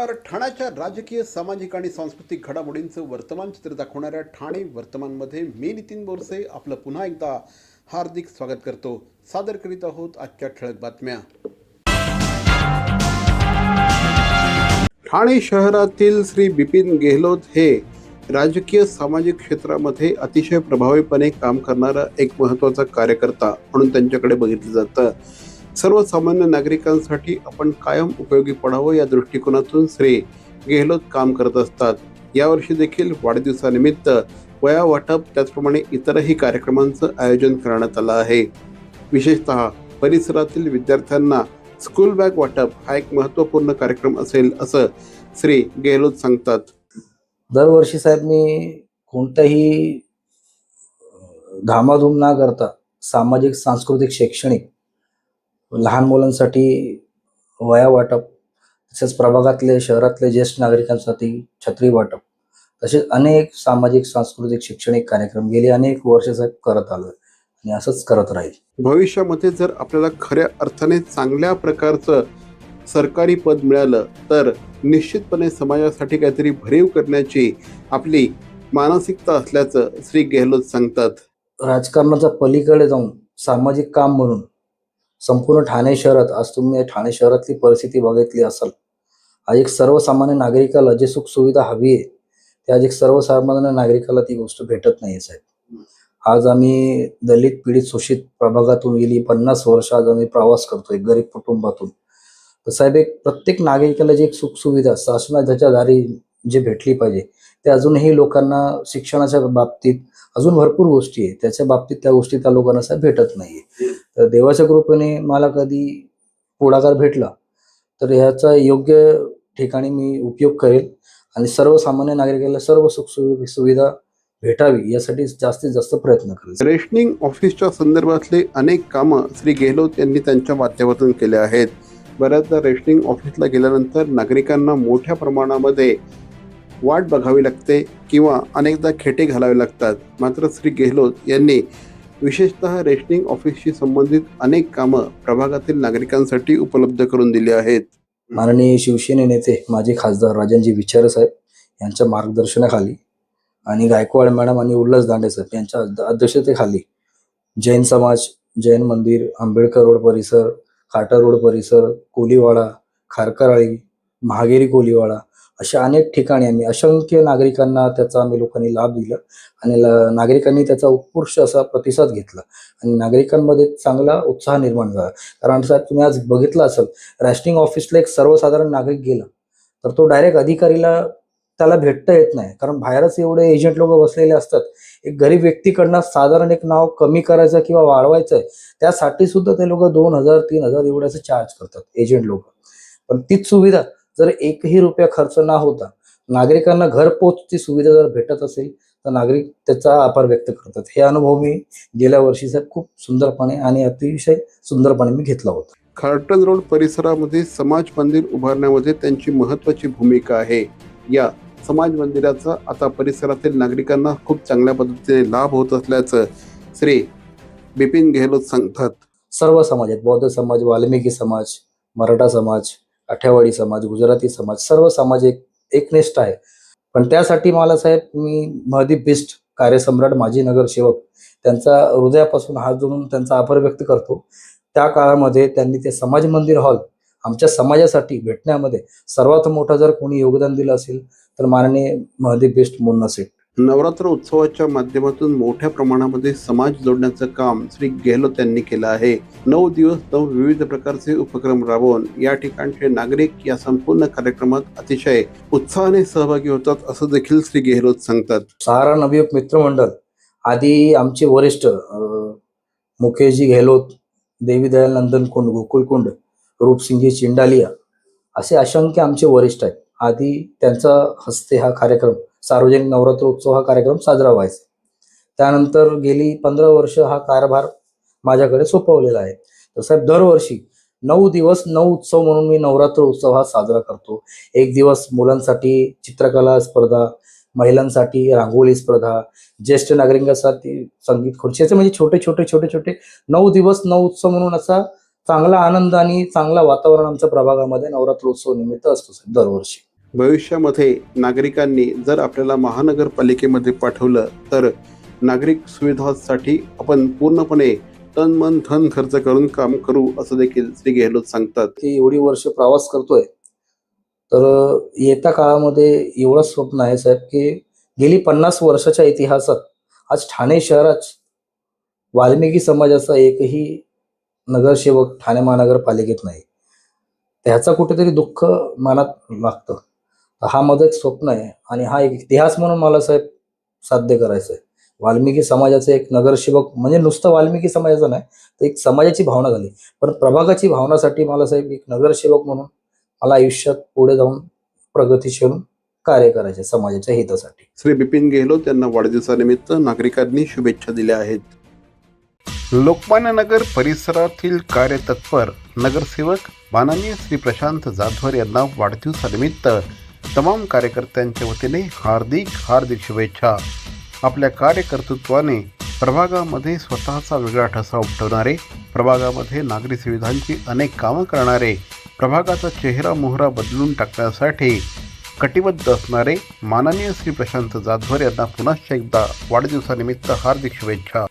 नमस्कार. ठाण्याच्या राजकीय, सामाजिक आणि सांस्कृतिक घडामोडींचं वर्तमान चित्र दाखवणाऱ्या ठाणे वर्तमानमध्ये मी नितीन बोरसे आपलं पुन्हा एकदा हार्दिक स्वागत करतो. सादर करीत आहोत आजच्या ठळक बातम्या. ठाणे शहरातील श्री बिपिन गेहलोत हे राजकीय सामाजिक क्षेत्रामध्ये अतिशय प्रभावीपणे काम करणारा एक महत्त्वाचा कार्यकर्ता म्हणून त्यांच्याकडे बघितलं जातं. सर्वसामान्य नागरिकांसाठी आपण कायम उपयोगी पडावं या दृष्टिकोनातून श्री गेहलोत काम करत असतात. यावर्षी देखील वाढदिवसानिमित्त वया वाटप त्याचप्रमाणे इतरही कार्यक्रमांचं आयोजन करण्यात आलं आहे. विशेषतः परिसरातील विद्यार्थ्यांना स्कूल बॅग वाटप हा एक महत्त्वपूर्ण कार्यक्रम असेल असं श्री गेहलोत सांगतात. दरवर्षी साहेब मी कोणताही धामाधूम न करता सामाजिक, सांस्कृतिक, शैक्षणिक, लहान मुलांसाठी वया वाटप, तसेच प्रभागातले शहरातले ज्येष्ठ नागरिकांसाठी छत्री वाटप, तसेच अनेक सामाजिक, सांस्कृतिक, शैक्षणिक कार्यक्रम गेली अनेक वर्ष साहेब करत आलोय आणि असंच करत राहील. भविष्यामध्ये जर आपल्याला खऱ्या अर्थाने चांगल्या प्रकारचं सरकारी पद मिळालं तर निश्चितपणे समाजासाठी काहीतरी भरीव करण्याची आपली मानसिकता असल्याचं श्री गेहलोत सांगतात. राजकारणाच्या पलीकडे जाऊन सामाजिक काम म्हणून संपूर्ण ठाणे शहरात, आज तुम्ही ठाणे शहरातली परिस्थिती बघितली असाल, आज एक सर्वसामान्य नागरिकाला जे सुख सुविधा हवी आहे ते आज एक सर्वसामान्य नागरिकाला ती गोष्ट भेटत नाही साहेब. आज आम्ही दलित, पीडित, शोषित प्रभागातून गेली 50 वर्ष आज आम्ही प्रवास करतोय गरीब कुटुंबातून. तर साहेब एक प्रत्येक नागरिकाला जी एक सुख सुविधा शासनाच्या दारी जे भेटली पाहिजे ते अजूनही लोकांना शिक्षणाच्या बाबतीत अजून भरपूर गोष्टी आहे, त्याच्या बाबतीत त्या गोष्टी त्या लोकांना साहेब भेटत नाहीये. तर देवाच्या कृपेने मला कधी पुढाकार भेटला तर ह्याचा योग्य ठिकाणी मी उपयोग करेल आणि सर्वसामान्य नागरिकाला सर्व सुख सुविधा भेटावी यासाठी जास्तीत जास्त प्रयत्न करेल. रेशनिंग ऑफिसच्या संदर्भातले अनेक कामं श्री गेहलोत यांनी त्यांच्या माध्यमातून केले आहेत. बऱ्याचदा रेशनिंग ऑफिसला गेल्यानंतर नागरिकांना मोठ्या प्रमाणामध्ये वाट बघावी लागते किंवा अनेकदा खेटे घालावे लागतात. मात्र श्री गेहलोत यांनी विशेषतः रेशनिंग ऑफिसशी संबंधित अनेक कामं प्रभागातील नागरिकांसाठी उपलब्ध करून दिली आहेत. माननीय शिवसेने नेते माजी खासदार राजनजी विचारे साहेब यांच्या मार्गदर्शनाखाली आणि गायकवाड मॅडम आणि उल्हास दांडे साहेब यांच्या अध्यक्षतेखाली जैन समाज, जैन मंदिर, आंबेडकर रोड परिसर, काटा रोड परिसर, कोलीवाडा, खारकराळी, महागेरी कोलीवाडा अशा अनेक ठिकाणी आम्ही असंख्य नागरिकांना त्याचा आम्ही लोकांनी लाभ दिला आणि नागरिकांनी त्याचा उत्कृष्ट असा प्रतिसाद घेतला आणि नागरिकांमध्ये चांगला उत्साह निर्माण झाला. कारण साहेब तुम्ही आज बघितलं असेल, रेशनिंग ऑफिसला एक सर्वसाधारण नागरिक गेला तर तो डायरेक्ट अधिकारीला त्याला भेटता येत नाही, कारण बाहेरच एवढे एजंट लोक बसलेले असतात. एक गरीब व्यक्तीकडनं साधारण एक नाव कमी करायचं किंवा वाढवायचं आहे त्यासाठी सुद्धा ते लोक 2000, 3000 एवढ्याचं चार्ज करतात एजंट लोक. पण तीच सुविधा जर एकही रुपया खर्च न होता नागरिकांना घरपोचची सुविधा जर भेटत असेल तर नागरिक त्याचा आभार व्यक्त करतात. हे अनुभव मी गेल्या वर्षी साहेब खूप सुंदरपणे आणि अतिशय सुंदरपणे मी घेतला होता. खारटन रोड परिसरामध्ये समाज मंदिर उभारण्यामध्ये त्यांची महत्त्वाची भूमिका आहे. या समाज मंदिराचा आता परिसरातील नागरिकांना खूप चांगल्या पद्धतीने लाभ होत असल्याचं श्री बिपिन गेहलोत सांगतात. सर्व समाज आहेत, बौद्ध समाज, वाल्मिकी समाज, मराठा समाज, काठियावाडी समाज, गुजराती समाज, सर्व समाज एकनिष्ठ आहे. पण त्यासाठी मला साहेब मी महदीप बिस्ट कार्यसम्राट, माजी नगरसेवक त्यांचा हृदयापासून हात जोडून त्यांचा आभार व्यक्त करतो. त्या काळामध्ये त्यांनी ते समाज मंदिर हॉल आमच्या समाजासाठी भेटण्यामध्ये सर्वात मोठं जर कोणी योगदान दिलं असेल तर माननीय महदीप बिस्ट मुन्ना सेठ. नवरात्र उत्सवाच्या माध्यमातून मोठ्या प्रमाणामध्ये समाज जोडण्याचं काम श्री गेहलोत यांनी केलं आहे. 9 दिवस 9 विविध प्रकारचे उपक्रम राबवून या ठिकाणचे नागरिक या संपूर्ण कार्यक्रमात अतिशय उत्साहाने सहभागी होतात असं देखील श्री गेहलोत सांगतात. सहारा नवयुवक मित्रमंडळ आधी आमचे वरिष्ठ मुकेशजी गेहलोत, देवी दयाल नंदन कुंड, गोकुलकुंड, रूपसिंगजी चिंडालिया असे असंख्य आमचे वरिष्ठ आहेत. आधी त्यांचा हस्ते हा कार्यक्रम सार्वजनिक नवरात्र उत्सव हा कार्यक्रम साजरा व्हायचा. त्यानंतर गेली 15 वर्ष हा कारभार माझ्याकडे सोपवलेला आहे. तर साहेब दरवर्षी 9 दिवस 9 उत्सव म्हणून मी नवरात्र उत्सव हा साजरा करतो. एक दिवस मुलांसाठी चित्रकला स्पर्धा, महिलांसाठी रांगोळी स्पर्धा, ज्येष्ठ नागरिकांसाठी संगीत खुर्ची, म्हणजे छोटे छोटे 9 दिवस 9 उत्सव म्हणून असा चांगला आनंद आणि चांगला वातावरण आमच्या प्रभागामध्ये नवरात्र उत्सव निमित्त असतो दरवर्षी. भविष्यामध्ये नागरिकांनी जर आपल्याला महानगरपालिकेमध्ये पाठवलं तर नागरिक सुविधांसाठी आपण पूर्णपणे तन मन धन खर्च करून काम करू असं देखील श्री गेहलोत सांगतात. की एवढी वर्ष प्रवास करतोय तर येत्या काळामध्ये एवढं स्वप्न आहे साहेब की गेली 50 वर्षाच्या इतिहासात आज ठाणे शहरात वाल्मिकी समाजाचा एकही नगरसेवक ठाणे महानगरपालिकेत नाही. त्याचा कुठेतरी दुःख मनात लागतं. हा माझं एक स्वप्न आहे आणि हा एक इतिहास म्हणून मला साहेब साध्य करायचं आहे. वाल्मिकी समाजाचे एक नगरसेवक म्हणजे नुसतं वाल्मिकी समाजाचं नाही तर एक समाजाची भावना झाली, पण प्रभागाची भावनासाठी मला साहेब एक नगरसेवक म्हणून मला आयुष्यात पुढे जाऊन प्रगतीशील कार्य करायचे समाजाच्या हितासाठी. श्री बिपिन गेहलोत यांना वाढदिवसानिमित्त नागरिकांनी शुभेच्छा दिल्या आहेत. लोकमान्य नगर परिसरातील कार्यतत्पर नगरसेवक माननीय श्री प्रशांत जाधवर यांना वाढदिवसानिमित्त तमाम कार्यकर्त्यांच्या वतीने हार्दिक शुभेच्छा. आपल्या कार्यकर्तृत्वाने प्रभागामध्ये स्वतःचा वेगळा ठसा उमटवणारे, प्रभागामध्ये नागरी सुविधांची अनेक कामं करणारे, प्रभागाचा चेहरा मोहरा बदलून टाकण्यासाठी कटिबद्ध असणारे माननीय श्री प्रशांत जाधवर यांना पुन्हा एकदा वाढदिवसानिमित्त हार्दिक शुभेच्छा.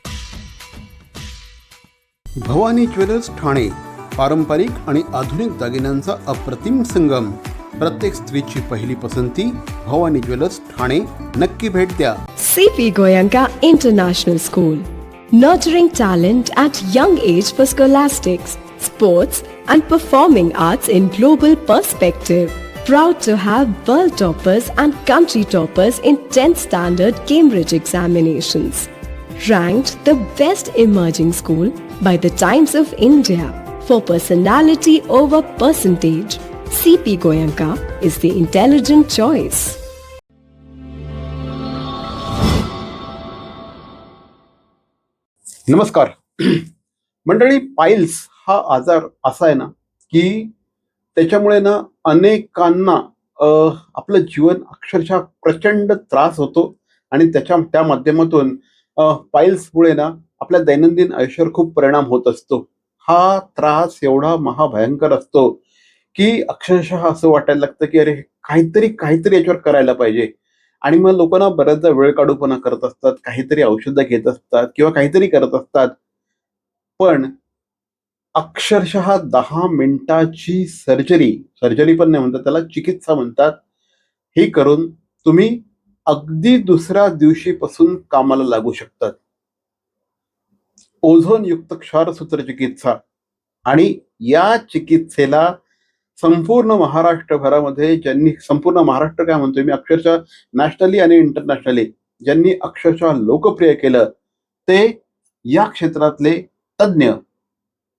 भवानी ज्वेलर्स ठाणे, पारंपरिक आणि आधुनिक दागिन्यांचा अप्रतिम संगम. प्रत्येक स्त्रीची पहिली पसंती भवानी ज्वेलर्स ठाणे. नक्की भेट द्या. CP Goenka International School, nurturing talent at young age for scholastics, sports and performing arts in global perspective. Proud to have world toppers and country toppers in 10th standard Cambridge examinations. Ranked the best emerging school by the Times of India for personality over percentage. CP Goenka is the intelligent choice. नमस्कार मंडळी. Piles हा आजार असा आहे ना की त्याच्यामुळे ना अनेकांना आपलं जीवन अक्षरशः प्रचंड त्रास होतो आणि त्या माध्यमातून पाईल्समुळे ना आपल्या दैनंदिन आयुष्यावर खूप परिणाम होत असतो. हा त्रास एवढा महाभयंकर असतो की अक्षरशः असं वाटायला लागतं की अरे काहीतरी याच्यावर करायला पाहिजे. आणि मग लोकांना बऱ्याचदा वेळ काढूपणा करत असतात, काहीतरी औषधं घेत असतात किंवा काहीतरी करत असतात. पण अक्षरशः 10 मिनिटाची सर्जरी पण नाही म्हणतात, त्याला चिकित्सा म्हणतात, हे करून तुम्ही अगदी दुसऱ्या दिवशीपासून कामाला लागू शकतात. ओझोन युक्त क्षारसूत्र चिकित्सा. आणि या चिकित्सेला संपूर्ण महाराष्ट्रभरामध्ये संपूर्ण महाराष्ट्र काय म्हणतोय मी, अक्षरशः नॅशनली आणि इंटरनॅशनली ज्यांनी अक्षरशः लोकप्रिय केलं ते या क्षेत्रातले तज्ज्ञ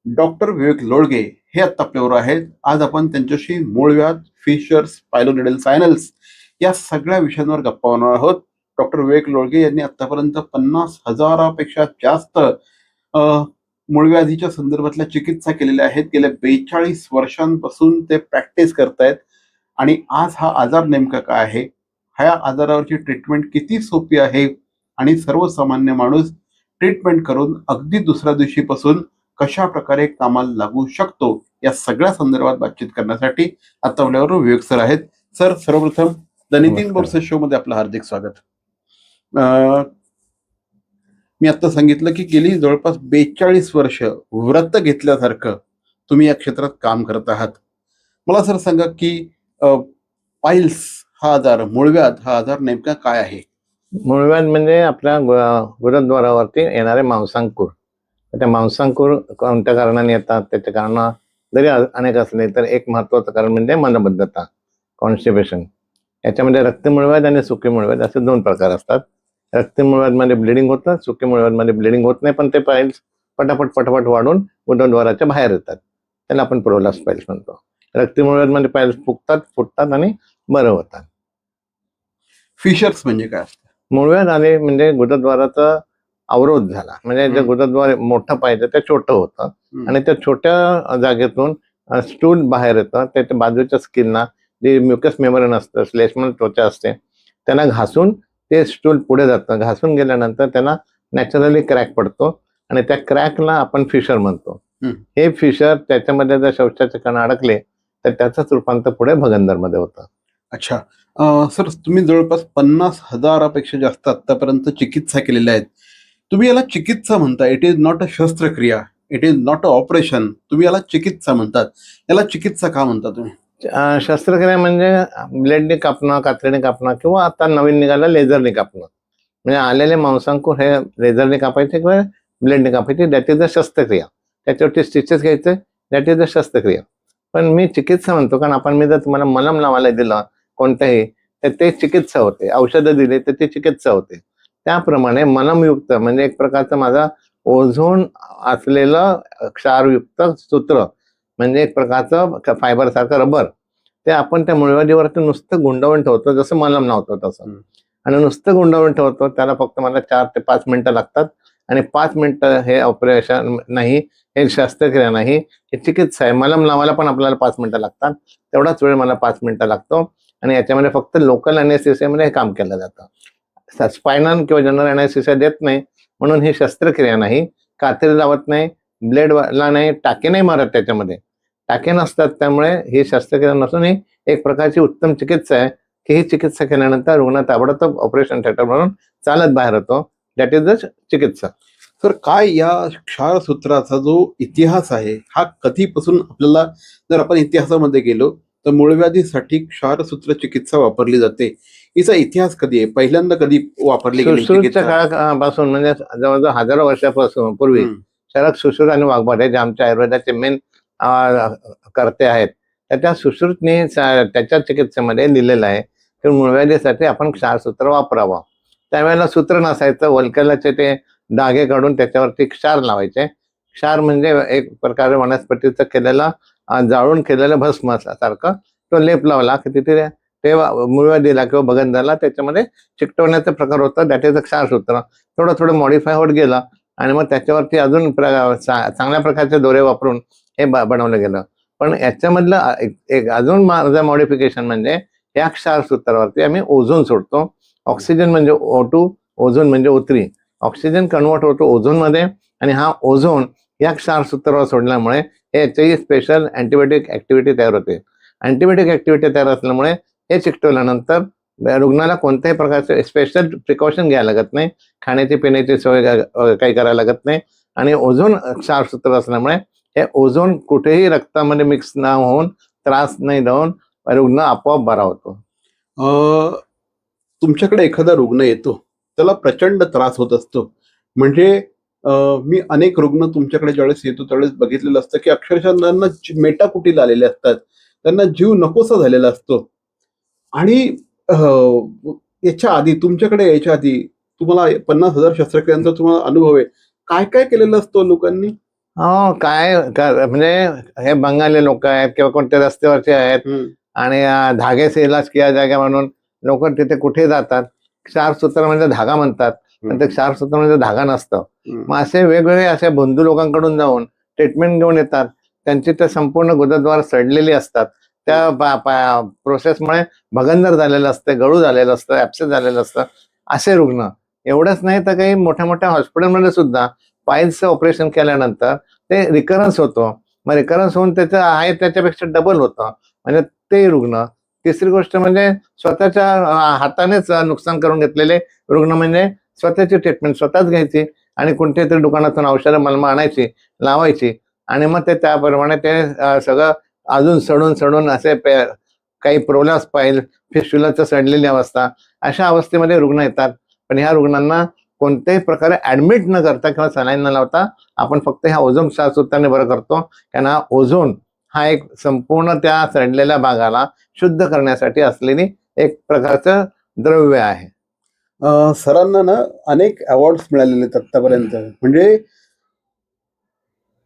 डॉक्टर विवेक लोळगे हे आता आपल्यावर आहेत. आज आपण त्यांच्याशी मूळव्याध, फिशर्स, पायलोनेडल सायनल्स या सगळ्या विषयांवर गप्पा होणार आहोत. डॉक्टर विवेक लोळगे यांनी आतापर्यंत 50,000पेक्षा जास्त मूळव्याधीच्या संदर्भातल्या चिकित्सा केलेल्या आहेत. गेल्या 42 वर्षांपासून ते प्रॅक्टिस करतायत. आणि आज हा आजार नेमका काय आहे, ह्या आजारावरची ट्रीटमेंट किती सोपी आहे आणि सर्वसामान्य माणूस ट्रीटमेंट करून अगदी दुसऱ्या दिवशीपासून कशा प्रकारे कामाला लागू शकतो, या सगळ्या संदर्भात बातचीत करण्यासाठी आता आपल्यावर विवेक सर आहेत. सर, सर्वप्रथम द नितीन बोरसे शो मध्ये आपलं हार्दिक स्वागत. मी आता सांगितलं की गेली जवळपास 42 वर्ष व्रत घेतल्यासारखं तुम्ही या क्षेत्रात काम करत आहात. मला सर सांगा की पाईल्स हा आजार, मूळव्याध हा आजार नेमका काय आहे? मूळव्याध म्हणजे आपल्या गुरुद्वारावरती येणारे मांसांकुर. त्या मांसांकुर कोणत्या कारणाने येतात, त्याचे कारण जरी अनेक असले तर एक महत्वाचं कारण म्हणजे मनबद्धता, कॉन्स्टिपेशन. याच्यामध्ये रक्त मूळव्याध आणि सुके मूळव्याध असे 2 प्रकार असतात. रक्त मूळव्याधमध्ये ब्लिडिंग होतं, सुके मूळव्याधमध्ये ब्लिडिंग होत नाही, पण ते पाईल्स पटापट वाढून गुदद्वाराच्या बाहेर येतात. त्याला आपण प्रोलाप्स पाईल्स म्हणतो. रक्त मूळव्याधमध्ये पाईल्स फुटतात आणि बरं होतात. फिशर्स म्हणजे काय असतं? मूळव्याध आले म्हणजे गुदद्वाराचा अवरोध झाला, म्हणजे जे गुदद्वार मोठं पाहिजे ते छोटं होतं आणि त्या छोट्या जागेतून स्टूल बाहेर येतं. त्याच्या बाजूच्या स्किनला जे म्युकस मेम्ब्रेन असतं, श्लेष्मल त्वचा असते, त्यांना घासून ते स्टूल पुढे जातं. घासून गेल्यानंतर त्यांना नॅचरली क्रॅक पडतो आणि त्या क्रॅकला आपण फिशर म्हणतो. हे फिशर त्याच्यामध्ये जर शौचाचे कण अडकले तर त्याचंच रूपांतर पुढे भगंदरमध्ये होतं. अच्छा. सर, तुम्ही जवळपास 50,000पेक्षा जास्त आतापर्यंत चिकित्सा केलेल्या आहेत. तुम्ही याला चिकित्सा म्हणता. इट इज नॉट अ शस्त्रक्रिया. It is not a operation. तुम्ही याला चिकित्सा म्हणतात. याला चिकित्सा का म्हणता तुम्ही? शस्त्रक्रिया म्हणजे ब्लेडने कापणं, कात्रीने कापणं किंवा आता नवीन निघालं लेझरने कापणं. म्हणजे आलेले मांसांकुर हे लेझरने कापायचे किंवा ब्लेडने कापायचे, दॅट इज अ शस्त्रक्रिया. त्याच्यावरती स्टिचेस घ्यायचे, दॅट इज अ शस्त्रक्रिया. पण मी चिकित्सा म्हणतो, कारण आपण मी जर तुम्हाला मलम लावायला दिलं कोणत्याही, तर ते चिकित्सा होते. औषधं दिली तर ती चिकित्सा होते. त्याप्रमाणे मलमयुक्त म्हणजे एक प्रकारचं माझा ओझोन असलेलं क्षारयुक्त सूत्र, म्हणजे एक प्रकारचं फायबर सारखं रबर, ते आपण त्या मुळव्याधीवरती नुसतं गुंडावून ठेवतो, जसं मलम लावतो तसं. आणि नुसतं गुंडावून ठेवतो, त्याला फक्त मला 4 ते 5 मिनिटं लागतात. आणि 5 मिनिटं हे ऑपरेशन नाही, हे शस्त्रक्रिया नाही, हे चिकित्सा आहे. मलम लावायला पण आपल्याला 5 मिनिटं लागतात, तेवढाच वेळ मला 5 मिनिटं लागतो. आणि याच्यामध्ये फक्त लोकल अनेस्थेसियामध्ये हे काम केलं जातं. स्पायनल किंवा जनरल अनेस्थेसिया देत नाही, म्हणून ही शस्त्रक्रिया नाही. कात्री लावत नाही, ब्लेडला नाही, टाके नाही मारत त्याच्यामध्ये, टाके नसतात. त्यामुळे ही शस्त्रक्रिया नसून ही एक प्रकारची उत्तम चिकित्सा आहे, की ही चिकित्सा केल्यानंतर रुग्ण ताबडतोब ऑपरेशन थिएटर म्हणून चालत बाहेर होतो. दॅट इज द चिकित्सा. सर, काय या क्षारसूत्राचा जो इतिहास आहे, हा कधीपासून आपल्याला, जर आपण इतिहासामध्ये गेलो तर मूळव्याधीसाठी क्षारसूत्र चिकित्सा वापरली जाते. हिचा इतिहास कधी आहे? पहिल्यांदा कधी वापरली गेली सुश्रुतच्या चिकित्सा? काळापासून म्हणजे जवळजवळ हजारो वर्षापासून पूर्वी हम्म. शरद सुश्रुत आणि वाघमारे, जे आमच्या आयुर्वेदाचे मेन कर्ते आहेत, तर त्या सुश्रुतने त्याच्या चिकित्सेमध्ये लिहिलेलं आहे की मूळव्याधीसाठी आपण क्षारसूत्र वापरावं. त्यावेळेला सूत्र नसायचं, वल्कलाचे ते डागे काढून त्याच्यावरती क्षार लावायचे. क्षार म्हणजे एक प्रकारे वनस्पतीचं केलेला जाळून केलेलं भस्म सारखं तो लेप लावला की तिथे ते मूळव्याधीला किंवा बगंदाला त्याच्यामध्ये चिकटवण्याचा प्रकार होता. That is a ksharasutra. थोडं थोडं मॉडिफाय होत गेलं आणि मग त्याच्यावरती अजून चांगल्या प्रकारचे दोरे वापरून हे बनवलं गेलं. पण याच्यामधलं एक अजून माझं मॉडिफिकेशन म्हणजे या क्षारसूत्रावरती आम्ही ओझोन सोडतो. ऑक्सिजन म्हणजे O2, ओझोन म्हणजे O3. ऑक्सिजन कन्वर्ट होतो ओझोनमध्ये, आणि हा ओझोन या क्षारसूत्रावर सोडल्यामुळे याची स्पेशल अँटीबायोटिक ऍक्टिव्हिटी तयार होते. अँटीबायोटिक ऍक्टिव्हिटी तयार असल्यामुळे हे चिकटवल्यानंतर रुग्णाला कोणत्याही प्रकारचे स्पेशल प्रिकॉशन घ्यायला लागत नाही, खाण्याची पिण्याची सोय काही करायला लागत नाही. आणि ओझोन क्षारसूत्र असल्यामुळे हे ओझोन कुठेही रक्तामध्ये मिक्स न होऊन, त्रास नाही देऊन रुग्ण आपोआप बरा होतो. तुमच्याकडे एखादा रुग्ण येतो, त्याला प्रचंड त्रास होत असतो. म्हणजे मी अनेक रुग्ण तुमच्याकडे ज्यावेळेस येतो त्यावेळेस बघितलेलं असतं की अक्षरशः त्यांना मेटाकुटीला आलेले असतात, त्यांना जीव नकोसा झालेला असतो. आणि याच्या आधी, तुमच्याकडे यायच्या आधी तुम्हाला 50,000 शस्त्रक्रियांचा तुम्हाला अनुभव आहे. काय काय केलेलं असतं लोकांनी? हो, म्हणजे हे बंगाली लोक आहेत किंवा कोणत्या रस्त्यावरचे आहेत, आणि धागे से इलाज किया जाएगा म्हणून लोक तिथे कुठे जातात. क्षारसूत्र म्हणजे धागा म्हणतात, पण ते क्षारसूत्र म्हणजे धागा नसतं. मग असे वेगवेगळे असे बंधू लोकांकडून जाऊन ट्रीटमेंट घेऊन येतात. त्यांची ते संपूर्ण गुदद्वार सडलेली असतात. त्या प्रोसेसमुळे भगंदर झालेलं असतं, गळू झालेलं असतं, ऍप्सेस झालेलं असतं. असे रुग्ण एवढंच नाही तर काही मोठ्या मोठ्या हॉस्पिटलमध्ये सुद्धा पाईल्सचं ऑपरेशन केल्यानंतर ते रिकरन्स होतो. मग रिकरन्स होऊन त्याचं आहे त्याच्यापेक्षा डबल होतं, म्हणजे ते रुग्ण. तिसरी गोष्ट म्हणजे स्वतःच्या हातानेच नुकसान करून घेतलेले रुग्ण, म्हणजे स्वतःची ट्रीटमेंट स्वतःच घ्यायची आणि कोणत्याही तरी दुकानातून औषधं मलमा आणायची, लावायची, आणि मग ते त्याप्रमाणे ते सगळं अजून सडून असे काही प्रोलास पाहिल, फिस्टुलाचं सडलेली अवस्था, अशा अवस्थेमध्ये रुग्ण येतात. पण ह्या रुग्णांना कोणत्याही प्रकारे ऍडमिट न करता किंवा सलाईन न लावता आपण फक्त ह्या ओझोन क्षारसूत्राने बरं करतो. कारण हा ओझोन हा एक संपूर्ण त्या सडलेल्या भागाला शुद्ध करण्यासाठी असलेली एक प्रकारचं द्रव्य आहे. सरांना ना अनेक अवॉर्ड्स मिळालेले आहेत आतापर्यंत. म्हणजे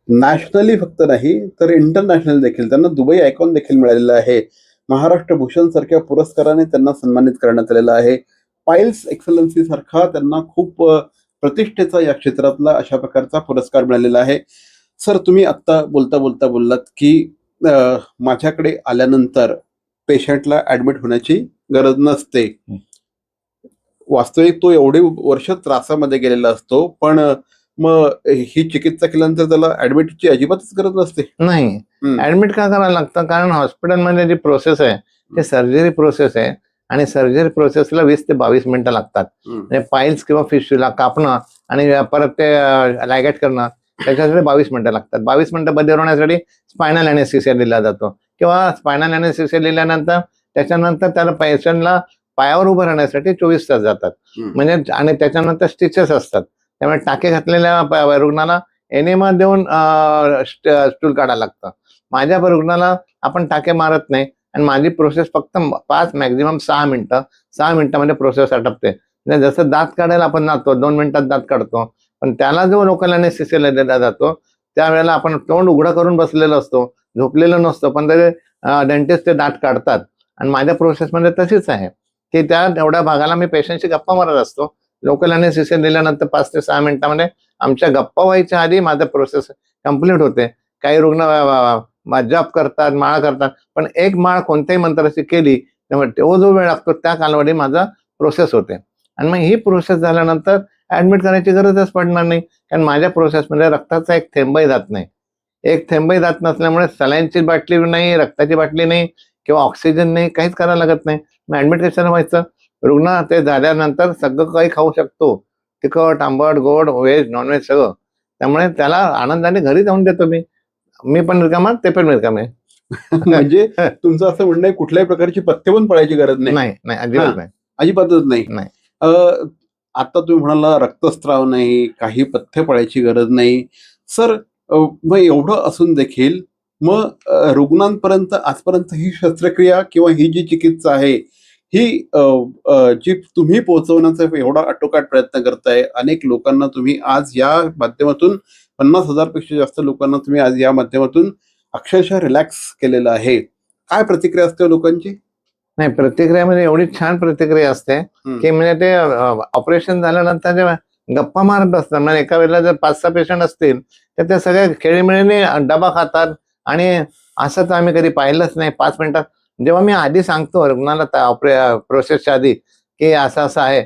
नॅशनली फक्त नाही तर इंटरनॅशनल देखील. त्यांना दुबई आयकॉन देखील मिळालेला आहे. महाराष्ट्र भूषण सारख्या पुरस्काराने त्यांना सन्मानित करण्यात आलेलं आहे. पाईल्स एक्सलन्सी सारखा त्यांना खूप प्रतिष्ठेचा या क्षेत्रातला अशा प्रकारचा पुरस्कार मिळालेला आहे. सर, तुम्ही आत्ता बोलता बोलता बोललात की माझ्याकडे आल्यानंतर पेशंटला ऍडमिट होण्याची गरज नसते. वास्तविक तो एवढे वर्ष त्रासामध्ये गेलेला असतो, पण मग ही चिकित्सा केल्यानंतर त्याला ऍडमिटची अजिबातच गरज नसते. नाही, ऍडमिट का करायला लागतं? कारण हॉस्पिटलमध्ये जी प्रोसेस आहे ती सर्जरी प्रोसेस आहे आणि सर्जरी प्रोसेसला 20 ते 22 मिनिटं लागतात. म्हणजे पाईल्स किंवा फिशूला कापणं आणि परत ते लायगॅट करणं त्याच्यासाठी 22 मिनिटं लागतात. 22 मिनिटं बरे होण्यासाठी स्पायनल अनेस्थेसिया दिला जातो किंवा स्पायनल अनेस्थेसिया दिल्यानंतर त्याच्यानंतर त्याला पेशंटला पायावर उभं राहण्यासाठी 24 तास जातात. म्हणजे आणि त्याच्यानंतर स्टिचेस असतात. त्यामुळे टाके घातलेल्या रुग्णाला एनेमा देऊन स्टूल काढायला लागतं. माझ्या रुग्णाला आपण टाके मारत नाही आणि माझी प्रोसेस फक्त 5 मॅक्झिमम 6 मिनिटं 6 मिनिटामध्ये प्रोसेस आटपते. म्हणजे जसं दात काढायला आपण जातो 2 मिनिटात दात काढतो, पण त्याला जो लोकल अनेस्थेसिया दिला जातो त्यावेळेला आपण तोंड उघडं करून बसलेलो असतो, झोपलेलो नसतो, पण तरी डेंटिस्ट ते दात काढतात. आणि माझ्या प्रोसेसमध्ये तशीच आहे की त्या एवढ्या भागाला मी पेशंटशी गप्पा मारत असतो. लोकल अनेस्थेसिया दिल्यानंतर 5 ते 6 मिनिटामध्ये आमच्या गप्पा व्हायच्या आधी माझं प्रोसेस कम्प्लीट होते. काही रुग्ण जप करतात, माळा करतात, पण एक माळ कोणत्याही मंत्राची केली त्यामुळे तो जो वेळ लागतो त्या कालावधी माझा प्रोसेस होते. आणि मग ही प्रोसेस झाल्यानंतर ऍडमिट करायची गरजच पडणार नाही, कारण माझ्या प्रोसेसमध्ये रक्ताचा एक थेंबही जात नाही. एक थेंबही जात नसल्यामुळे सलाईनची बाटली नाही, रक्ताची बाटली नाही किंवा ऑक्सिजन नाही, काहीच करायला लागत नाही. मग ऍडमिट कशाला व्हायचं? रुग्ण ते झाल्यानंतर सगळं काही खाऊ शकतो, तिखट, आंबट, गोड, व्हेज, नॉनव्हेज सगळं. त्यामुळे त्याला आनंदाने घरी जाऊन देतो मी पण रिकामा, ते पण रिकामे. म्हणजे तुमचं असं म्हणणं आहे कुठल्याही प्रकारची पथ्य पण पळायची गरज नाही. नाही, अजिबात नाही. अजिबातच नाही. नाही. आता तुम्ही म्हणाला रक्तस्राव नाही, काही पथ्य पळायची गरज नाही. सर, मग एवढं असून देखील मग रुग्णांपर्यंत आजपर्यंत ही शस्त्रक्रिया किंवा ही जी चिकित्सा आहे ही जी तुम्ही पोहोचवण्याचा एवढा आटोकाट प्रयत्न करताय, अनेक लोकांना तुम्ही आज या माध्यमातून 50,000 पेक्षा जास्त लोकांना तुम्ही आज या माध्यमातून अक्षरशः रिलॅक्स केलेलं आहे. काय प्रतिक्रिया असते लोकांची? नाही, प्रतिक्रिया म्हणजे एवढी छान प्रतिक्रिया असते की म्हणजे ते ऑपरेशन झाल्यानंतर जेव्हा गप्पा मारत बसतात. म्हणजे एका वेळेला जर 5-6 पेशंट असतील तर ते सगळे खेळीमेळीने डबा खातात आणि असं तर आम्ही कधी पाहिलंच नाही. 5 मिनिटात जेव्हा मी आधी सांगतो रुग्णाला प्रोसेसच्या आधी की असं असं आहे,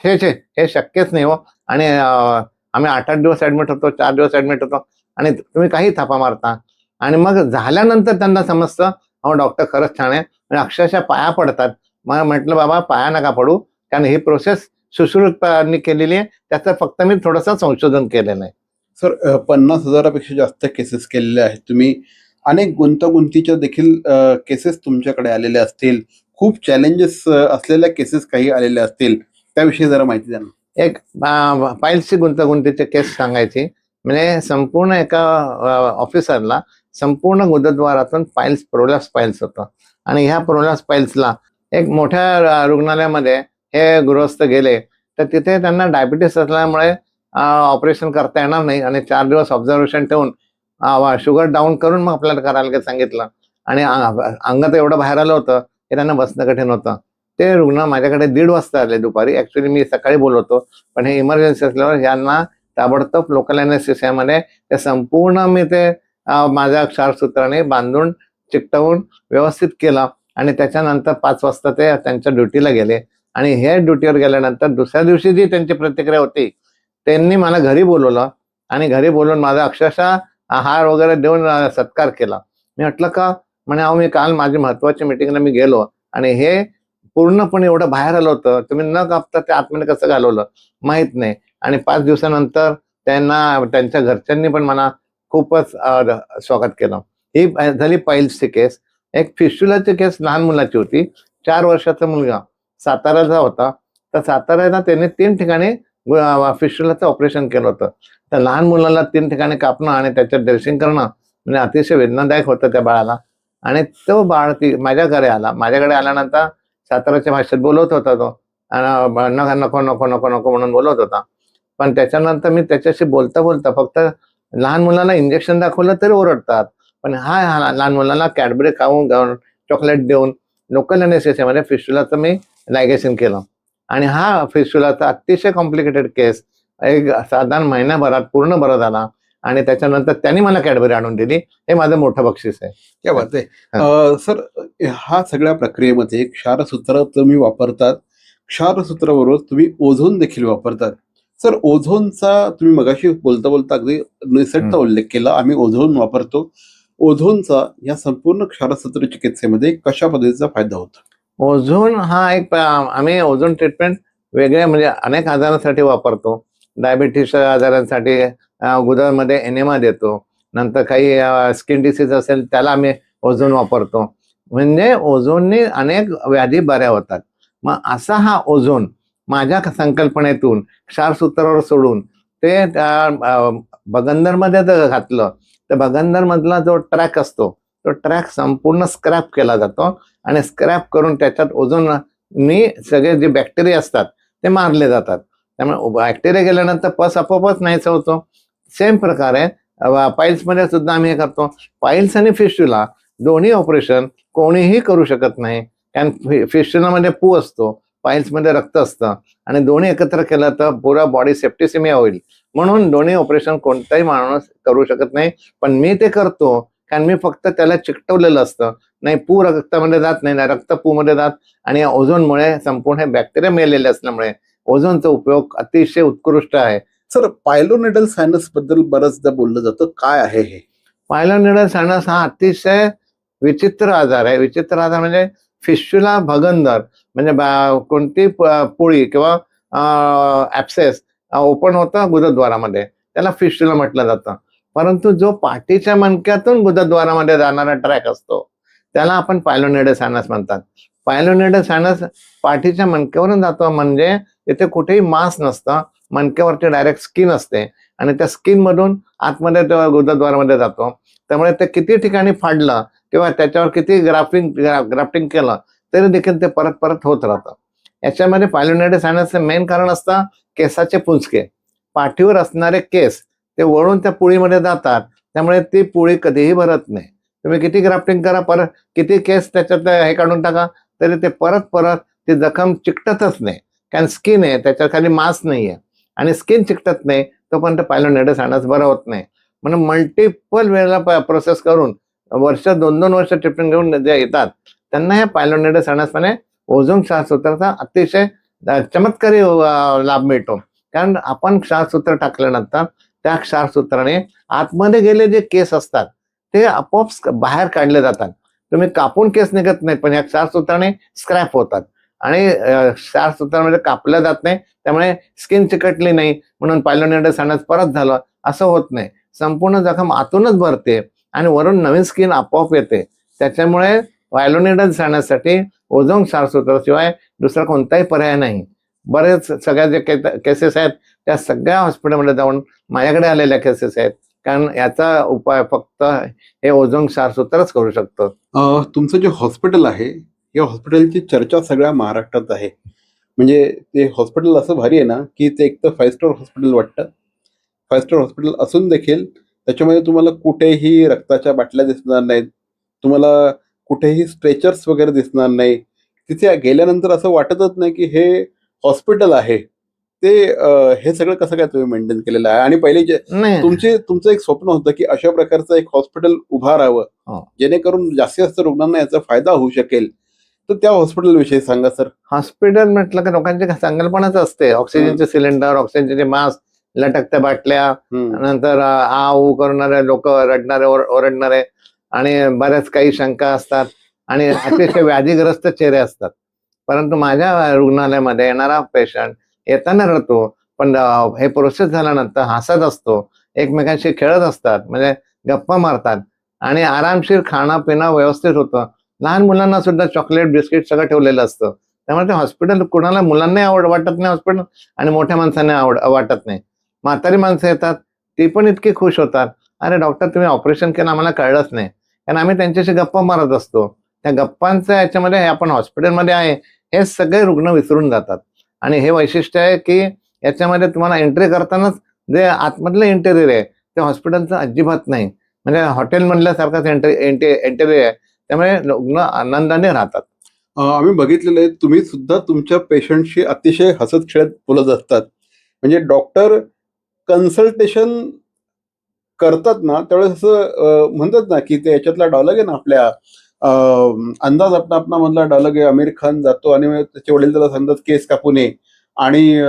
हे शक्यच नाही हो. आणि आम्ही 8-8 दिवस ऍडमिट होतो, 4 दिवस ऍडमिट होतो आणि तुम्ही काही थापा मारता. आणि मग झाल्यानंतर त्यांना समजतं हो डॉक्टर खरंच छान आहे. आणि अक्षरशः पाया पडतात. मग म्हटलं बाबा पाया नका पडू, कारण ही प्रोसेस सुश्रुतपणे केलेली आहे, त्याचं फक्त मी थोडंसं संशोधन केलेलं आहे. सर, 50,000पेक्षा जास्त केसेस केलेल्या आहेत तुम्ही. अनेक गुंतागुंतीच्या देखील केसेस तुमच्याकडे आलेल्या असतील. खूप चॅलेंजेस असलेल्या केसेस काही आलेल्या असतील. त्याविषयी जरा माहिती द्या ना. एक पाईल्सची गुंतागुंतीची केस सांगायची. म्हणजे संपूर्ण एका ऑफिसरला संपूर्ण गुदद्वारातून प्रोलॅप्स पाईल्स होतं आणि ह्या प्रोलॅप्स पाईल्सला एक मोठ्या रुग्णालयामध्ये हे गृहस्थ गेले तर तिथे त्यांना डायबिटीस असल्यामुळे ऑपरेशन करता येणार नाही आणि 4 दिवस ऑब्झर्वेशन ठेवून शुगर डाऊन करून मग आपल्याला करायला सांगितलं. आणि अंग तर एवढं बाहेर आलं होतं की त्यांना बसणं कठीण होतं. ते रुग्ण माझ्याकडे 1:30 वाजता आले दुपारी. ऍक्च्युली मी सकाळी बोलवतो, पण हे इमर्जन्सी असल्यावर यांना ताबडतोब लोकल अनेस्थेसियामध्ये ते संपूर्ण मी ते माझ्या क्षारसूत्राने बांधून चिकटवून व्यवस्थित केलं. आणि त्याच्यानंतर 5 वाजता ते त्यांच्या ड्युटीला गेले. आणि हे ड्युटीवर गेल्यानंतर दुसऱ्या दिवशी जी त्यांची प्रतिक्रिया होती, त्यांनी मला घरी बोलवलं आणि घरी बोलवून माझा अक्षरशः हार वगैरे देऊन सत्कार केला. मी म्हटलं का? म्हणे अहो मी काल माझी महत्वाची मिटिंगला मी गेलो आणि हे पूर्णपणे एवढं बाहेर आलं होतं, तुम्ही न कापता ते आतमध्ये कसं घालवलं माहित नाही. आणि 5 दिवसानंतर त्यांना त्यांच्या घरच्यांनी पण मला खूपच स्वागत केलं. ही झाली पाईल्सची केस. एक फिस्टुलाची केस लहान मुलाची होती. 4 वर्षाचा मुलगा साताऱ्याचा होता. तर साताऱ्याला त्याने 3 ठिकाणी फिस्टुलाचं ऑपरेशन केलं होतं. तर लहान मुलाला 3 ठिकाणी कापणं आणि त्याच्यात ड्रेसिंग करणं म्हणजे अतिशय वेदनादायक होतं त्या बाळाला. आणि तो बाळ माझ्याकडे आला. माझ्याकडे आल्यानंतर साताऱ्याच्या भाषेत बोलवत होता तो. नको नको नको नको म्हणून बोलवत होता. पण त्याच्यानंतर मी त्याच्याशी बोलता बोलता फक्त लहान मुलांना इंजेक्शन दाखवलं तरी ओरडतात, पण हा लहान मुलांना कॅडबरी खाऊन चॉकलेट देऊन लोकल अनेस्थेसियामध्ये फिस्टुलाचं मी लायगेशन केलं. आणि हा फिस्टुलाचा अतिशय कॉम्प्लिकेटेड केस एक साधारण महिन्याभरात पूर्ण बरा झाला. आणि त्याच्यानंतर त्यांनी मला कॅडबरी आणून दिली. हे माझं मोठं बक्षीस आहे. क्या बात आहे. सर, हा सगळ्या प्रक्रियेमध्ये क्षारसूत्र तुम्ही वापरतात. क्षारसूत्राबरोबर तुम्ही ओझोन देखील वापरतात. सर, ओझोनचा तुम्ही मगाशी बोलता बोलता अगदी निसटता उल्लेख केला. आम्ही ओझोन वापरतो. ओझोनचा या संपूर्ण क्षारसत्र चिकित्सेमध्ये कशा पद्धतीचा फायदा होतो? ओझोन हा आम्ही ओझोन ट्रीटमेंट वेगळ्या म्हणजे अनेक आजारांसाठी वापरतो. डायबिटीस आजारांसाठी गुदळमध्ये एनेमा देतो. नंतर काही स्किन डिसीज असेल त्याला आम्ही ओझोन वापरतो. म्हणजे ओझोनने अनेक व्याधी बऱ्या होतात. मग असा हा ओझोन माझ्या संकल्पनेतून क्षारसूत्रावर सोडून ते बगंदरमध्ये जर घातलं तर बगंदरमधला जो ट्रॅक असतो तो ट्रॅक संपूर्ण स्क्रॅप केला जातो आणि स्क्रॅप करून त्याच्यात ओझोननी सगळे जे बॅक्टेरिया असतात ते मारले जातात. त्यामुळे बॅक्टेरिया गेल्यानंतर पस आपोआपच नाहीसा होतो. सेम प्रकारे पाईल्समध्ये सुद्धा आम्ही हे करतो. पाईल्स आणि फिस्टुला दोन्ही ऑपरेशन कोणीही करू शकत नाही, कारण फिस्टुलामध्ये पू असतो, पाईल्समध्ये रक्त असतं आणि दोन्ही एकत्र केलं तर पुरा बॉडी सेप्टिसिमिया होईल. म्हणून दोन्ही ऑपरेशन कोणताही माणूस करू शकत नाही. पण मी ते करतो कारण मी फक्त त्याला चिकटवलेलं असतं. नाही पू रक्तामध्ये जात नाही, ना रक्त पू मध्ये जात. आणि या ओझोनमुळे संपूर्ण हे बॅक्टेरिया मेलेले असल्यामुळे ओझोनचा उपयोग अतिशय उत्कृष्ट आहे. सर, पायलोनेडल सायनस बद्दल बरंचदा बोललं जातं. काय आहे हे? पायलोनेडल सायनस हा अतिशय विचित्र आजार आहे. विचित्र आजार म्हणजे फिस्टुला भगंदर म्हणजे कोणती पोळी किंवा ऍब्सेस ओपन होतं गुदद्वारामध्ये त्याला फिस्टुला म्हटलं जातं. परंतु जो पाठीच्या मणक्यातून गुदद्वारामध्ये जाणारा ट्रॅक असतो त्याला आपण पायलोनेडल सायनस म्हणतात. पायलोनेडल सायनस पाठीच्या मणक्यावरून जातो म्हणजे तिथे कुठेही मांस नसतं, मणक्यावरती डायरेक्ट स्किन असते आणि त्या स्किन मधून आतमध्ये गुदद्वारामध्ये जातो. त्यामुळे ते किती ठिकाणी फाडलं किंवा त्याच्यावर किती ग्राफ्टिंग केलं तरी देखील ते परत परत होत राहतं. याच्यामध्ये पायलोनेडल सायनसचं मेन कारण असतं केसाचे पुंजके. पाठीवर असणारे केस ते वळून त्या पुळीमध्ये जातात, त्यामुळे ती पुळी कधीही भरत नाही. तुम्ही किती ग्राफ्टिंग करा, परत किती केस त्याच्यात हे काढून टाका तरी ते परत परत ती जखम चिकटतच नाही, कारण स्किन आहे, त्याच्या खाली मांस नाहीये आणि स्किन चिकटत नाही तोपर्यंत पायलोनेडल सायनस बरं होत नाही. म्हणून मल्टिपल वेळेला प्रोसेस करून वर्ष 2-2 वर्ष ट्रीटमेंट घेऊन जे येतात त्यांना हे पायलोनेडल सायनसमध्ये ओझोन क्षारसूत्राचा अतिशय चमत्कारी लाभ मिळतो. कारण आपण क्षारसूत्र टाकल्यानंतर त्या क्षारसूत्राने आतमध्ये गेले जे केस असतात ते आपोआप बाहेर काढले जातात. तुम्ही कापून केस निघत नाही, पण या क्षारसूत्राने स्क्रॅप होतात आणि क्षारसूत्रामध्ये कापलं जात नाही. त्यामुळे स्किन चिकटली नाही म्हणून पायलोनेडल सायनस परत झालं असं होत नाही. संपूर्ण जखम आतूनच भरते आणि वरून नवीन स्किन आपोआप येते. त्याच्यामुळे पायलोनेडल सायनससाठी ओझोन क्षारसूत्राशिवाय दुसरा कोणताही पर्याय नाही. बरेच सगळ्या जे केसेस आहेत त्या सगळ्या हॉस्पिटलमध्ये जाऊन माझ्याकडे आलेल्या केसेस आहेत, कारण याचा उपाय फक्त हे ओझोन क्षारसूत्रच करू शकतं. तुमचं जे हॉस्पिटल आहे या हॉस्पिटलची चर्चा सगळ्या महाराष्ट्रात आहे. म्हणजे ते हॉस्पिटल असं भारी आहे ना की ते एक तर 5 स्टार हॉस्पिटल वाटतं. 5 स्टार हॉस्पिटल असून देखील त्याच्यामध्ये तुम्हाला कुठेही रक्ताच्या बाटल्या दिसणार नाहीत, तुम्हाला कुठेही स्ट्रेचर्स वगैरे दिसणार नाही. तिथे गेल्यानंतर असं वाटतच नाही की हे हॉस्पिटल आहे. ते हे सगळं कसं काय तुम्ही मेंटेन केलेलं आहे? आणि पहिले जे नाही तुमचं एक स्वप्न होतं की अशा प्रकारचं एक हॉस्पिटल उभा राहावं हो. जेणेकरून जास्तीत जास्त रुग्णांना याचा फायदा होऊ शकेल. तर त्या हॉस्पिटल विषयी सांगा सर. हॉस्पिटल म्हटलं की लोकांची संकल्पनाच असते ऑक्सिजनचे सिलेंडर, ऑक्सिजनचे मास्क, लटकत्या बाटल्या, नंतर आ ऊ करणारे लोक, रडणारे ओरडणारे आणि बऱ्याच काही शंका असतात आणि अतिशय व्याधीग्रस्त चेहरे असतात. परंतु माझ्या रुग्णालयामध्ये येणारा पेशंट येताना रडतो, पण हे प्रोसेस झाल्यानंतर हसत असतो, एकमेकांशी खेळत असतात, म्हणजे गप्पा मारतात आणि आरामशीर खाणं पिणं व्यवस्थित होतं. लहान मुलांना सुद्धा चॉकलेट बिस्किट सगळं ठेवलेलं असतं. त्यामुळे ते हॉस्पिटल कुणाला मुलांनाही वाटत नाही हॉस्पिटल आणि मोठ्या माणसांना वाटत नाही. म्हातारी माणसं येतात ती पण इतकी खुश होतात, अरे डॉक्टर तुम्ही ऑपरेशन केलं आम्हाला कळलंच नाही, कारण आम्ही त्यांच्याशी गप्पा मारत असतो. त्या गप्पांच्या याच्यामध्ये आपण हॉस्पिटलमध्ये आहे हे सगळे रुग्ण विसरून जातात. आणि हे वैशिष्ट्य आहे की याच्यामध्ये तुम्हाला एंट्री करतानाच जे आतमधलं इंटेरियर आहे ते हॉस्पिटलचं अजिबात नाही, म्हणजे हॉटेल मधल्यासारखाच इंटेरियर आहे. त्यामुळे रुग्ण आनंदाने राहतात. आम्ही बघितलेलं आहे तुम्ही सुद्धा तुमच्या पेशंटशी अतिशय हसत खेळत बोलत असतात. म्हणजे डॉक्टर कन्सल्टेशन करतात ना त्यावेळेस असं म्हणतात ना की ते याच्यातला डायलॉग आहे ना आपल्या अंदाज अपना अपना मधला डायलॉग आहे. आमिर खान जातो आणि त्याचे वडील त्याला सांगतात केस कापू नये आणि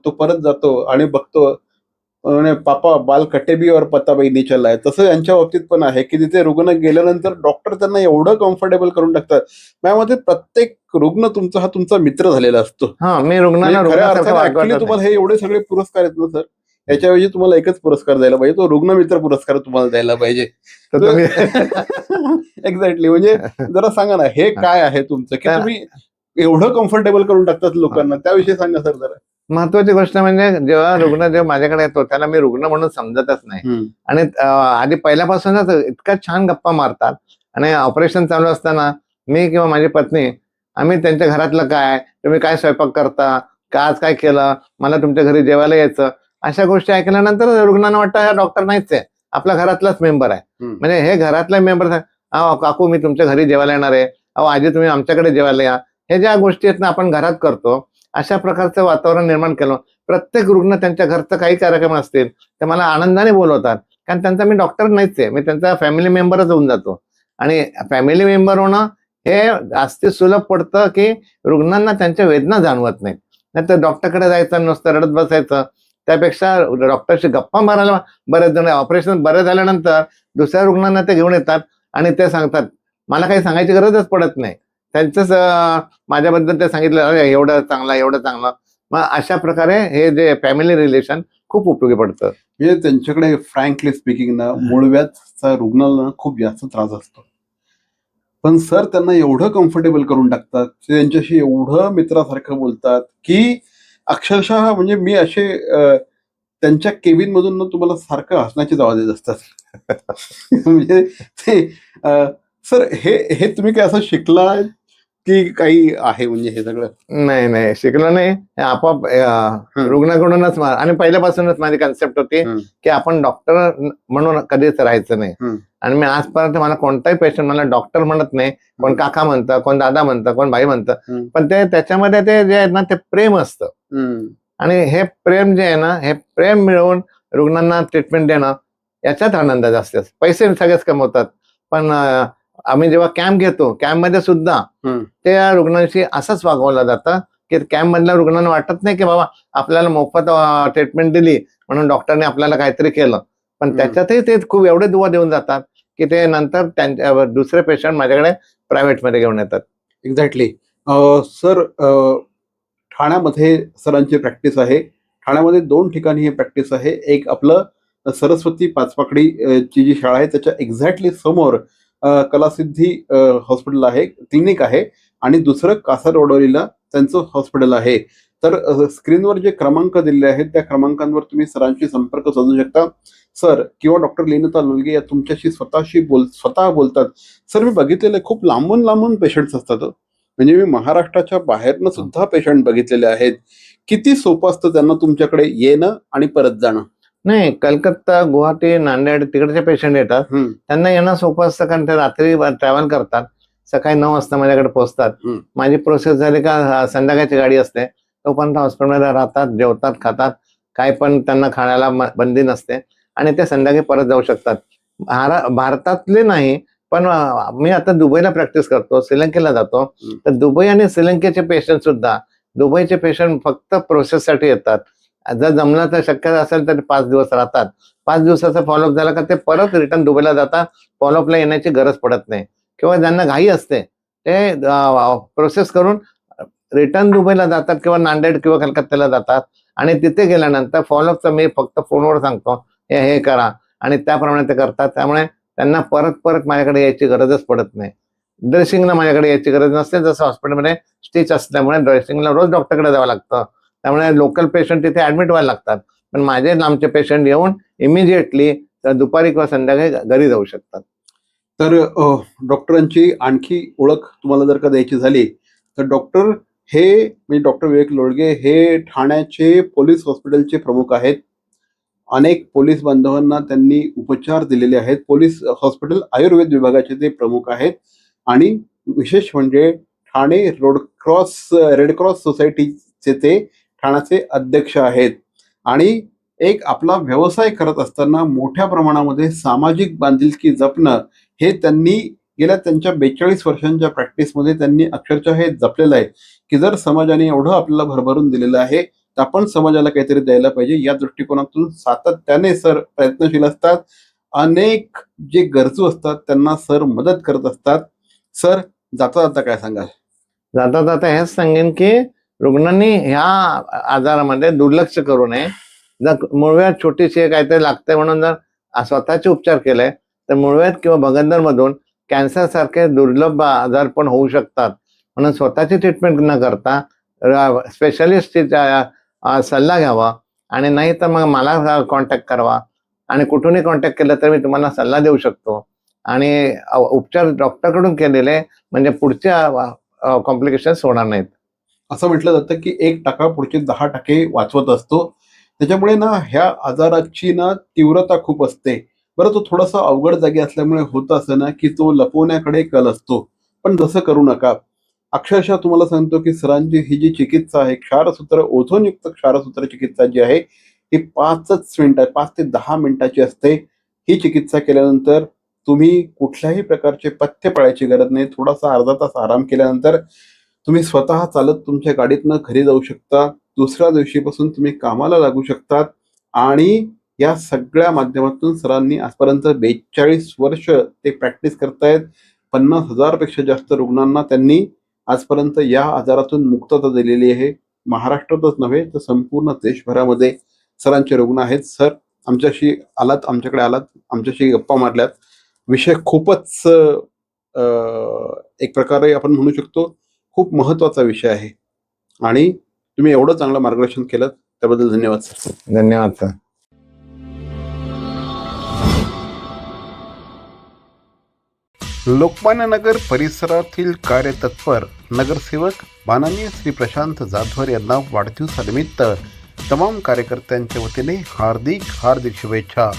तो परत जातो आणि बघतो पापा बाल कटे भी और पता भी नहीं चला है. तसं यांच्या बाबतीत पण आहे की तिथे रुग्ण गेल्यानंतर डॉक्टर त्यांना एवढं कम्फर्टेबल करून टाकतात. माझ्या मते प्रत्येक रुग्ण तुमचा हा तुमचा मित्र झालेला असतो. हा, मी म्हणजे रुग्णांना खऱ्या रुग्णासारखं अर्थाने वागवतच ऍक्च्युली नाही. तुम्हाला हे एवढे सगळे पुरस्कार आहेत ना सर, याच्याऐवजी तुम्हाला एकच पुरस्कार द्यायला पाहिजे, तो रुग्ण मित्र पुरस्कार तुम्हाला द्यायला पाहिजे. तर तुम्ही एक्झॅक्टली. म्हणजे जरा सांगा ना, हे काय आहे तुमचं की तुम्ही एवढं कम्फर्टेबल करून टाकतात लोकांना, त्याविषयी सांगा सर जरा. महत्वाची गोष्ट म्हणजे जेव्हा माझ्याकडे येतो त्याला मी रुग्ण म्हणून समजतच नाही. आणि आधी पहिल्यापासूनच इतका छान गप्पा मारतात. आणि ऑपरेशन चालू असताना मी किंवा माझी पत्नी आम्ही त्यांच्या घरातलं काय, तुम्ही काय स्वयंपाक करता, का आज काय केलं, मला तुमच्या घरी जेवायला यायचं, अशा गोष्टी ऐकल्यानंतर रुग्णांना वाटतं हा डॉक्टर नाहीच आहे, आपल्या घरातलाच मेंबर आहे. म्हणजे हे घरातला मेंबर, अहो काकू मी तुमच्या घरी जेवायला येणार आहे, अहो आजी तुम्ही आमच्याकडे जेवायला या, हे ज्या गोष्टी आहेत ना आपण घरात करतो, अशा प्रकारचं वातावरण निर्माण केलं. प्रत्येक रुग्ण त्यांच्या घरचं काही कार्यक्रम असतील ते मला आनंदाने बोलवतात, कारण त्यांचा मी डॉक्टर नाहीच आहे, मी त्यांचा फॅमिली मेंबरच होऊन जातो. आणि फॅमिली मेंबर होणं हे जास्ती सुलभ पडतं की रुग्णांना त्यांच्या वेदना जाणवत नाहीत. नाही तर डॉक्टरकडे जायचं नुसतं रडत बसायचं, त्यापेक्षा डॉक्टरशी गप्पा मारायला बरेच जण ऑपरेशन बरे झाल्यानंतर दुसऱ्या रुग्णांना ते घेऊन येतात आणि ते सांगतात, मला काही सांगायची गरजच पडत नाही, त्यांचंच माझ्याबद्दल ते सांगितलं, अरे एवढं चांगलं एवढं चांगलं. मग अशा प्रकारे हे जे फॅमिली रिलेशन खूप उपयोगी पडतं. म्हणजे त्यांच्याकडे फ्रँकली स्पीकिंग ना मूळव्याधचा रुग्णाला खूप जास्त त्रास असतो, पण सर त्यांना एवढं कम्फर्टेबल करून टाकतात, ते त्यांच्याशी एवढं मित्रासारखं बोलतात की अक्षरशः म्हणजे मी असे त्यांच्या केबिन मधून ना तुम्हाला सारखं हसण्याची आवाज येत असतात. म्हणजे ते सर हे हे तुम्ही काय असं शिकला की काही आहे म्हणजे हे सगळं? नाही नाही, शिकलो नाही, हे आपोआप रुग्णाकडूनच. आणि पहिल्यापासूनच माझी कन्सेप्ट होती की आपण डॉक्टर म्हणून कधीच राहायचं नाही. आणि मी आजपर्यंत मला कोणताही पेशंट मला डॉक्टर म्हणत नाही, कोण काका म्हणतं, कोण दादा म्हणतं, कोण भाई म्हणतं, पण ते त्याच्यामध्ये ते जे आहे ना ते प्रेम असतं. आणि हे प्रेम जे आहे ना, हे प्रेम मिळवून रुग्णांना ट्रीटमेंट देणं याच्यात आनंद जास्त असतो. पैसे सगळेच कमवतात, पण आम्ही जेव्हा कॅम्प घेतो, कॅम्प मध्ये सुद्धा त्या रुग्णांशी असंच वागवलं जातं की कॅम्प मधल्या रुग्णांना वाटत नाही की बाबा आपल्याला मोफत ट्रीटमेंट दिली म्हणून डॉक्टरने आपल्याला काहीतरी केलं, पण त्याच्यातही ते खूप एवढे दुवा देऊन जातात की ते नंतर त्यांच्या दुसरे पेशंट माझ्याकडे प्रायव्हेट मध्ये घेऊन येतात. एक्झॅक्टली. सर, ठाण्यामध्ये सरांची प्रॅक्टिस आहे. ठाण्यामध्ये 2 ठिकाणी ही प्रॅक्टिस आहे. एक आपलं सरस्वती पाचपाकडी ची जी शाळा आहे त्याच्या एक्झॅक्टली समोर कलासिद्धी हॉस्पिटल आहे, क्लिनिक आहे, आणि दुसरं कासारवडोलीला त्यांचं हॉस्पिटल आहे. तर स्क्रीनवर जे क्रमांक दिलेले आहेत त्या क्रमांकांवर तुम्ही सरांशी संपर्क साधू शकता. सर किंवा डॉक्टर लेनिता लोलगे या तुमच्याशी स्वतः बोलतात. सर मी बघितलेलं खूप लांबून लांबून पेशंट्स असतात. म्हणजे मी महाराष्ट्राच्या बाहेरनं सुद्धा पेशंट बघितलेले आहेत. किती सोपं असतं त्यांना तुमच्याकडे येणं आणि परत जाणं? नाही, कलकत्ता, गुवाहाटी, नांदेड तिकडचे पेशंट येतात, त्यांना येणं सोपं असतं, कारण ते रात्री ट्रॅव्हल करतात, सकाळी 9 वाजता माझ्याकडे पोहोचतात. माझी प्रोसेस झाली का संध्याकाळची गाडी असते, तोपर्यंत हॉस्पिटलमध्ये राहतात, जेवतात, खातात, काय पण त्यांना खाण्याला बंदी नसते आणि ते संध्याकाळी परत जाऊ शकतात. भारतातले नाही, पण मी आता दुबईला प्रॅक्टिस करतो, श्रीलंकेला जातो, तर दुबई आणि श्रीलंकेचे पेशंट सुद्धा, दुबईचे पेशंट फक्त प्रोसेससाठी येतात. जर जमलं तर शक्य असेल तर 5 दिवस राहतात. 5 दिवसाचा फॉलोअप झाला का ते परत रिटर्न दुबईला जातात, फॉलोअपला येण्याची गरज पडत नाही. किंवा ज्यांना घाई असते ते प्रोसेस करून रिटर्न दुबईला जातात किंवा नांदेड किंवा कलकत्त्याला जातात आणि तिथे गेल्यानंतर फॉलोअपचं मी फक्त फोनवर सांगतो, हे करा, आणि त्याप्रमाणे ते करतात. त्यामुळे त्यांना परत परत माझ्याकडे यायची गरजच पडत नाही. ड्रेसिंगला माझ्याकडे यायची गरज नसते, जसं हॉस्पिटलमध्ये स्टिच असल्यामुळे ड्रेसिंगला रोज डॉक्टरकडे जावं लागतं, त्यामुळे लोकल पेशंट तिथे ऍडमिट व्हायला लागतात. पण माझे लांबचे पेशंट येऊन इमिजिएटली दुपारी किंवा संध्याकाळी घरी जाऊ शकतात. तर डॉक्टरांची आणखी ओळख तुम्हाला जर का द्यायची झाली तर डॉक्टर हे म्हणजे डॉक्टर विवेक लोळगे हे ठाण्याचे पोलीस हॉस्पिटलचे प्रमुख आहेत. अनेक पोलीस बांधवांना त्यांनी उपचार दिलेले आहेत. पोलीस हॉस्पिटल आयुर्वेद विभागाचे ते प्रमुख आहेत आणि विशेष म्हणजे ठाणे रेड क्रॉस सोसायटीचे ते ठाण्याचे अध्यक्ष आहेत. आणि एक आपला व्यवसाय करत असताना मोठ्या प्रमाणामध्ये सामाजिक बांधिलकी जपणं हे त्यांनी गेल्या त्यांच्या 42 वर्षांच्या प्रॅक्टिसमध्ये त्यांनी अक्षरशः हे जपलेलं आहे की जर समाजाने एवढं आपल्याला भरभरून दिलेलं आहे तर आपण समाजाला काहीतरी द्यायला पाहिजे. या दृष्टिकोनातून सातत्याने सर प्रयत्नशील असतात. अनेक जे गरजू असतात त्यांना सर मदत करत असतात. सर, जाता जाता काय सांगाल? जाता जाता हेच सांगेन की रुग्णांनी ह्या आजारामध्ये दुर्लक्ष करू नये. जर मूळव्याध छोटीशी काहीतरी लागतंय म्हणून जर स्वतःचे उपचार केले तर मूळव्याध किंवा भगंदर मधून कॅन्सर सारखे दुर्लभ आजार पण होऊ शकतात. म्हणून स्वतःची ट्रीटमेंट न करता स्पेशलिस्टचा सल्ला घ्यावा आणि नाही तर मग मला कॉन्टॅक्ट करावा आणि कुठूनही कॉन्टॅक्ट केलं तर मी तुम्हाला सल्ला देऊ शकतो. आणि उपचार डॉक्टरकडून केलेले म्हणजे पुढच्या कॉम्प्लिकेशन्स होणार नाहीत. असं म्हटलं जातं की 1% पुढचे 10% वाचवत असतो. त्याच्यामुळे ना ह्या आजाराची ना तीव्रता खूप असते. बरं, तो थोडासा अवघड जागी असल्यामुळे होतं असं ना की तो लपवण्याकडे कल असतो. पण तसं करू नका. अक्षरशः तुम्हाला सांगतो की सरांची ही जी चिकित्सा आहे, क्षारसूत्र ओझोनयुक्त क्षारसूत्र चिकित्सा जी आहे ही 5 ते 10 मिनिटाची असते. ही चिकित्सा केल्यानंतर तुम्ही कुठल्याही प्रकारचे पथ्य पाळायची गरज नाही. थोडासा अर्धा तास आराम केल्यानंतर तुम्ही स्वतः चालत तुमच्या गाडीतनं घरी जाऊ शकता. दुसऱ्या दिवशीपासून तुम्ही कामाला लागू शकतात. आणि या सगळ्या माध्यमातून सरांनी आजपर्यंत 42 वर्ष ते प्रॅक्टिस करतायत. 50,000 पेक्षा जास्त रुग्णांना त्यांनी आजपर्यंत या आजारातून मुक्तता दिलेली आहे. महाराष्ट्रातच नव्हे तर संपूर्ण देशभरामध्ये सरांचे रुग्ण आहेत. सर, आमच्याशी आलात, आमच्याकडे आलात, आमच्याशी गप्पा मारल्यात. विषय खूपच एक प्रकारे आपण म्हणू शकतो खूप महत्त्वाचा विषय आहे आणि तुम्ही एवढं चांगलं मार्गदर्शन केलं त्याबद्दल धन्यवाद सर. धन्यवाद सर. लोकमान्य नगर परिसरातील कार्यतत्पर नगरसेवक माननीय श्री प्रशांत जाधवर यांना वाढदिवसानिमित्त तमाम कार्यकर्त्यांच्या वतीने हार्दिक शुभेच्छा.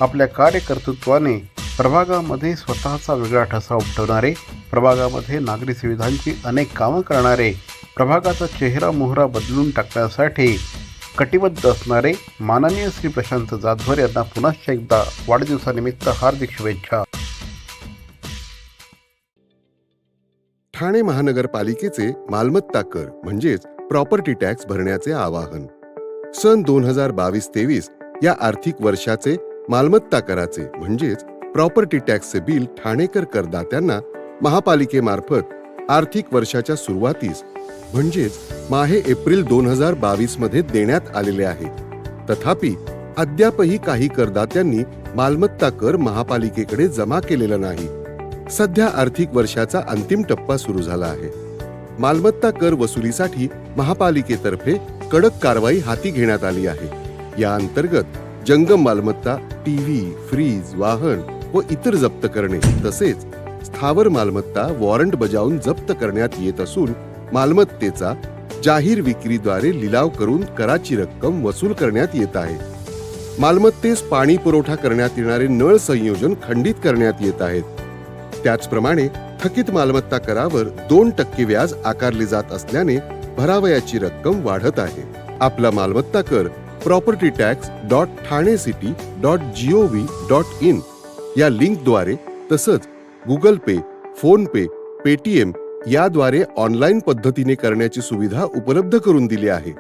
आपल्या कार्यकर्तृत्वाने प्रभागामध्ये स्वतःचा वेगळा ठसा उमटवणारे, प्रभागामध्ये नागरी सुविधांची अनेक कामं करणारे, प्रभागाचा चेहरा मोहरा बदलून टाकण्यासाठी कटिबद्ध असणारे माननीय श्री प्रशांत जाधवर यांना पुन्हा एकदा वाढदिवसानिमित्त हार्दिक शुभेच्छा. ठाणे महानगरपालिकेचे मालमत्ता कर म्हणजेच प्रॉपर्टी टॅक्स भरण्याचे आवाहन. सन 2022-23 या आर्थिक वर्षाचे मालमत्ता कराचे म्हणजेच प्रॉपर्टी टॅक्सचे बिल ठाणेकर करदात्यांना महापालिकेमार्फत आर्थिक वर्षाच्या सुरुवातीस म्हणजेच माहे एप्रिल 2022 मध्ये देण्यात आलेले आहे. तथापि अद्यापही काही करदात्यांनी मालमत्ता कर महापालिकेकडे जमा केलेला नाही. सध्या आर्थिक वर्षाचा अंतिम टप्पा सुरू झाला आहे. मालमत्ता कर वसुलीसाठी महापालिकेतर्फे कडक कारवाई हाती घेण्यात आली आहे. या अंतर्गत जंगम मालमत्ता, टीव्ही, फ्रीज, वाहन व इतर जप्त करणे तसेच स्थावर मालमत्ता वॉरंट बजावून जप्त करण्यात येत असून मालमत्तेचा जाहीर विक्रीद्वारे लिलाव करून कराची रक्कम वसूल करण्यात येत आहे. मालमत्तेस पाणी पुरवठा करण्यात येणारे नळ संयोजन खंडित करण्यात येत आहेत. त्याचप्रमाणे थकीत मालमत्ता करावर 2% व्याज आकारले जात असल्याने भरावयाची रक्कम वाढत आहे. आपला मालमत्ता कर propertytax.thanecity.gov.in या लिंकद्वारे तसंच गुगल पे, फोन पे, पेटीएम याद्वारे ऑनलाईन पद्धतीने करण्याची सुविधा उपलब्ध करून दिली आहे.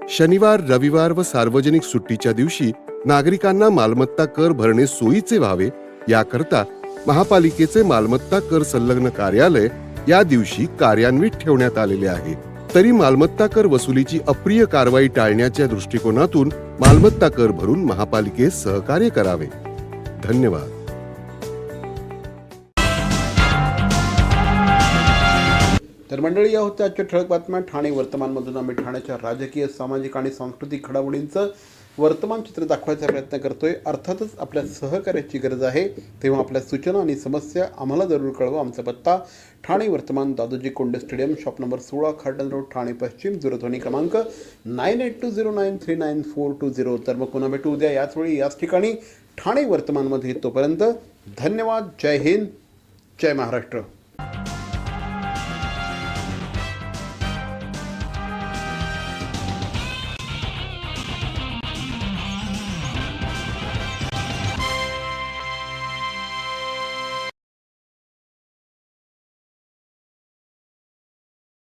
शनिवार, रविवार व सार्वजनिक सुट्टीच्या दिवशी नागरिकांना मालमत्ता कर भरणे सोयीचे व्हावे याकरता महापालिकेचे मालमत्ता कर संलग्न कार्यालय या दिवशी कार्यान्वित ठेवण्यात आलेले आहे. तरी मालमत्ता कर वसुलीची अप्रिय कारवाई टाळण्याच्या दृष्टिकोनातून मालमत्ता कर भरून महापालिकेस सहकार्य करावे. धन्यवाद. तर मंडळी, या होत्या आजच्या ठळक बातम्या. ठाणे वर्तमानमधून आम्ही ठाण्याच्या राजकीय, सामाजिक आणि सांस्कृतिक घडामोडींचं वर्तमान चित्र दाखवायचा प्रयत्न करतोय. अर्थातच आपल्या सहकार्याची गरज आहे, तेव्हा आपल्या सूचना आणि समस्या आम्हाला जरूर कळवा. आमचा पत्ता Thane Vartaman, Dadoji Konde stadium, shop number 16, Khadan road, Thane पश्चिम. दूरध्वनी क्रमांक 9820939420. तर मग पुन्हा भेटू उद्या याच वेळी याच ठिकाणी ठाणे वर्तमानमध्ये. तोपर्यंत धन्यवाद. जय हिंद, जय महाराष्ट्र.